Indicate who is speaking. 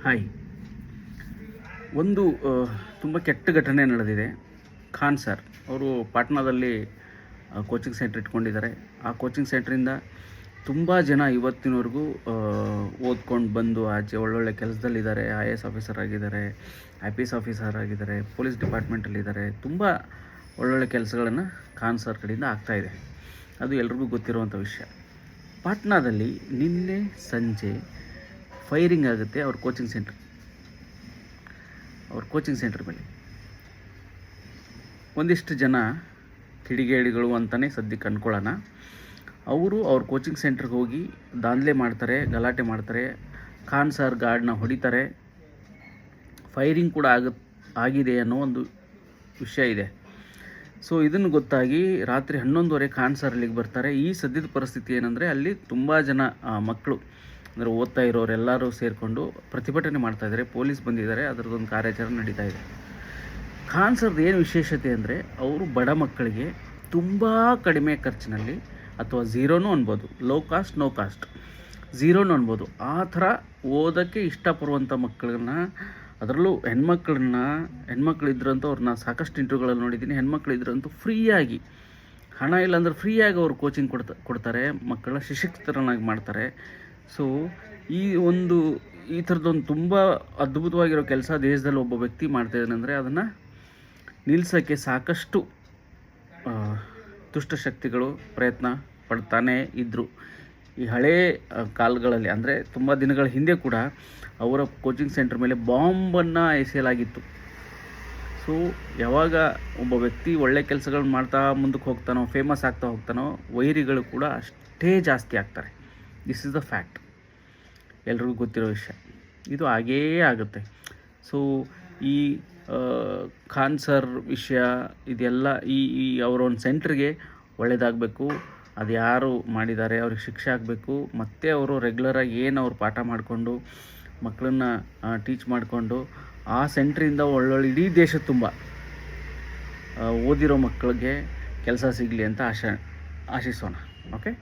Speaker 1: Hi. ಒಂದು ತುಂಬ ಕೆಟ್ಟ ಘಟನೆ ನಡೆದಿದೆ. ಖಾನ್ ಸರ್ ಅವರು ಪಾಟ್ನಾದಲ್ಲಿ ಕೋಚಿಂಗ್ ಸೆಂಟ್ರ್ ಇಟ್ಕೊಂಡಿದ್ದಾರೆ. ಆ ಕೋಚಿಂಗ್ ಸೆಂಟ್ರಿಂದ ತುಂಬ ಜನ ಇವತ್ತಿನವರೆಗೂ ಓದ್ಕೊಂಡು ಬಂದು ಆಚೆ ಒಳ್ಳೊಳ್ಳೆ ಕೆಲಸದಲ್ಲಿದ್ದಾರೆ. IAS ಆಫೀಸರ್ ಆಗಿದ್ದಾರೆ, IPS ಆಫೀಸರ್ ಆಗಿದ್ದಾರೆ, ಪೊಲೀಸ್ ಡಿಪಾರ್ಟ್ಮೆಂಟಲ್ಲಿದ್ದಾರೆ. ತುಂಬ ಒಳ್ಳೊಳ್ಳೆ ಕೆಲಸಗಳನ್ನು ಖಾನ್ ಸರ್ ಕಡೆಯಿಂದ ಆಗ್ತಾಯಿದೆ. ಅದು ಎಲ್ರಿಗೂ ಗೊತ್ತಿರುವಂಥ ವಿಷಯ. ಪಾಟ್ನಾದಲ್ಲಿ ನಿನ್ನೆ ಸಂಜೆ ಫೈರಿಂಗ್ ಆಗುತ್ತೆ ಅವ್ರ ಕೋಚಿಂಗ್ ಸೆಂಟ್ರ್ ಮೇಲೆ. ಒಂದಿಷ್ಟು ಜನ ಕಿಡಿಗೇಡಿಗಳು ಅಂತಲೇ ಸದ್ಯಕ್ಕೆ ಅಂದ್ಕೊಳ್ಳೋಣ. ಅವರು ಅವ್ರ ಕೋಚಿಂಗ್ ಸೆಂಟ್ರಿಗೆ ಹೋಗಿ ದಾಂಧಲೆ ಮಾಡ್ತಾರೆ, ಗಲಾಟೆ ಮಾಡ್ತಾರೆ, ಖಾನ್ ಸರ್ ಗಾರ್ಡ್ನ ಹೊಡಿತಾರೆ. ಫೈರಿಂಗ್ ಕೂಡ ಆಗಿದೆ ಅನ್ನೋ ಒಂದು ವಿಷಯ ಇದೆ. ಸೊ ಇದನ್ನು ಗೊತ್ತಾಗಿ ರಾತ್ರಿ 11:30 ಖಾನ್ ಸರ್ ಅಲ್ಲಿಗೆ ಬರ್ತಾರೆ. ಈ ಸದ್ಯದ ಪರಿಸ್ಥಿತಿ ಏನಂದರೆ, ಅಲ್ಲಿ ತುಂಬ ಜನ ಮಕ್ಕಳು ಅಂದರೆ ಓದ್ತಾ ಇರೋರೆಲ್ಲರೂ ಸೇರಿಕೊಂಡು ಪ್ರತಿಭಟನೆ ಮಾಡ್ತಾಯಿದ್ದಾರೆ. ಪೊಲೀಸ್ ಬಂದಿದ್ದಾರೆ, ಅದರದ್ದೊಂದು ಕಾರ್ಯಾಚರಣೆ ನಡೀತಾ ಇದೆ. ಖಾನ್ ಸರ್ದು ಏನು ವಿಶೇಷತೆ ಅಂದರೆ, ಅವರು ಬಡ ಮಕ್ಕಳಿಗೆ ತುಂಬ ಕಡಿಮೆ ಖರ್ಚಿನಲ್ಲಿ, ಅಥವಾ ಝೀರೋನೂ ಅನ್ಬೋದು, ಲೋ ಕಾಸ್ಟ್ ನೋ ಕಾಸ್ಟ್ ಝೀರೋನೂ ಅನ್ಬೋದು, ಆ ಥರ ಓದೋಕ್ಕೆ ಇಷ್ಟಪಡುವಂಥ ಮಕ್ಕಳನ್ನ, ಅದರಲ್ಲೂ ಹೆಣ್ಮಕ್ಳಿದ್ರಂತೂ ಅವ್ರನ್ನ ಸಾಕಷ್ಟು ಇಂಟರ್ವ್ಯೂಗಳಲ್ಲಿ ನೋಡಿದ್ದೀನಿ. ಹೆಣ್ಮಕ್ಳಿದ್ರಂತೂ ಫ್ರೀಯಾಗಿ, ಹಣ ಇಲ್ಲಾಂದ್ರೆ ಫ್ರೀಯಾಗಿ ಅವರು ಕೋಚಿಂಗ್ ಕೊಡ್ತಾರೆ, ಮಕ್ಕಳನ್ನ ಸಶಕ್ತರನ್ನಾಗಿ ಮಾಡ್ತಾರೆ. ಸೊ ಈ ಥರದ್ದೊಂದು ತುಂಬ ಅದ್ಭುತವಾಗಿರೋ ಕೆಲಸ ದೇಶದಲ್ಲಿ ಒಬ್ಬ ವ್ಯಕ್ತಿ ಮಾಡ್ತಾಯಿದ್ದಾನೆ ಅಂದರೆ, ಅದನ್ನು ನಿಲ್ಲಿಸೋಕ್ಕೆ ಸಾಕಷ್ಟು ದುಷ್ಟಶಕ್ತಿಗಳು ಪ್ರಯತ್ನ ಪಡ್ತಾನೇ ಇದ್ದರು. ಈ ಹಳೇ ಕಾಲಗಳಲ್ಲಿ ಅಂದರೆ ತುಂಬ ದಿನಗಳ ಹಿಂದೆ ಕೂಡ ಅವರ ಕೋಚಿಂಗ್ ಸೆಂಟರ್ ಮೇಲೆ ಬಾಂಬನ್ನು ಎಸೆಯಲಾಗಿತ್ತು. ಸೊ ಯಾವಾಗ ಒಬ್ಬ ವ್ಯಕ್ತಿ ಒಳ್ಳೆ ಕೆಲಸಗಳನ್ನ ಮಾಡ್ತಾ ಮುಂದಕ್ಕೆ ಹೋಗ್ತಾನೋ, ಫೇಮಸ್ ಆಗ್ತಾ ಹೋಗ್ತಾನೋ, ವೈರಿಗಳು ಕೂಡ ಅಷ್ಟೇ ಜಾಸ್ತಿ ಆಗ್ತಾರೆ. ದಿಸ್ ಇಸ್ ದ ಫ್ಯಾಕ್ಟ್, ಎಲ್ರಿಗೂ ಗೊತ್ತಿರೋ ವಿಷಯ. ಇದು ಹಾಗೇ ಆಗುತ್ತೆ. ಸೊ ಈ ಖಾನ್ ಸರ್ ವಿಷಯ ಇದೆಲ್ಲ ಈ ಅವರ ಒಂದು ಸೆಂಟ್ರಿಗೆ ಒಳ್ಳೆಯದಾಗಬೇಕು. ಅದು ಯಾರು ಮಾಡಿದ್ದಾರೆ ಅವ್ರಿಗೆ ಶಿಕ್ಷೆ ಆಗಬೇಕು. ಮತ್ತು ಅವರು ರೆಗ್ಯುಲರಾಗಿ ಏನು ಅವ್ರು ಪಾಠ ಮಾಡಿಕೊಂಡು ಮಕ್ಕಳನ್ನ ಟೀಚ್ ಮಾಡಿಕೊಂಡು ಆ ಸೆಂಟ್ರಿಂದ ಒಳ್ಳೊಳ್ಳೆ ಇಡೀ ದೇಶದ ತುಂಬ ಓದಿರೋ ಮಕ್ಕಳಿಗೆ ಕೆಲಸ ಸಿಗಲಿ ಅಂತ ಆಶಿಸೋಣ. ಓಕೆ.